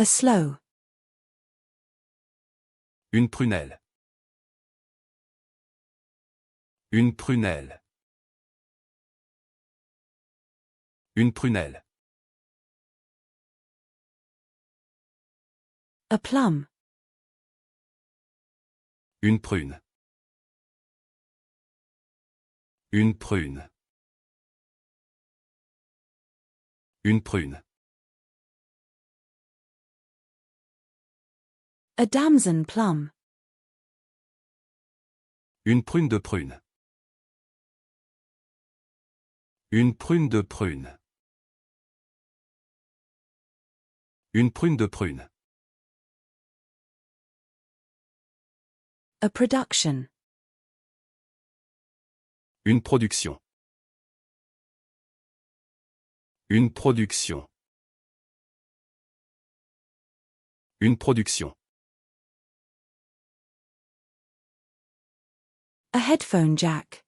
A sloe. Une prunelle. Une prunelle. Une prunelle. A plum. Une prune. Une prune. Une prune. A damson plum. Une prune de prune. Une prune de prune. Une prune de prune. A production. Une production. Une production. Une production. A headphone jack.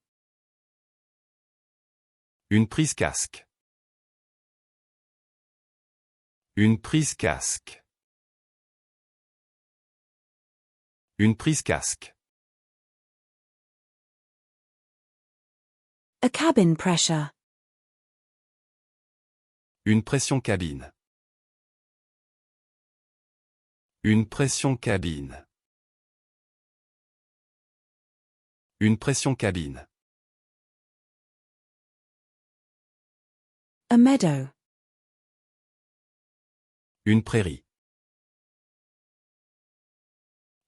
Une prise casque. Une prise casque. Une prise casque. A cabin pressure. Une pression cabine. Une pression cabine. Une pression cabine. A meadow. Une prairie.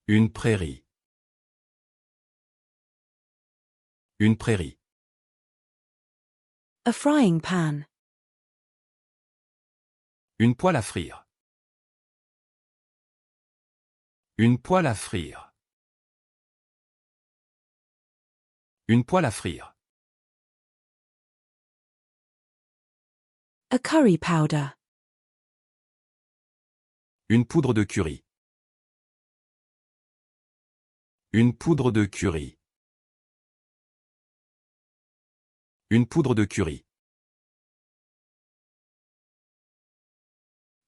Une prairie. Une prairie. A frying pan. Une poêle à frire. Une poêle à frire. Une poêle à frire. A curry powder. Une poudre de curry. Une poudre de curry. Une poudre de curry.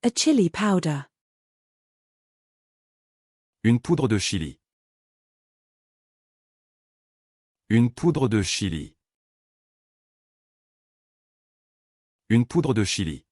A chili powder. Une poudre de chili. Une poudre de chili. Une poudre de chili.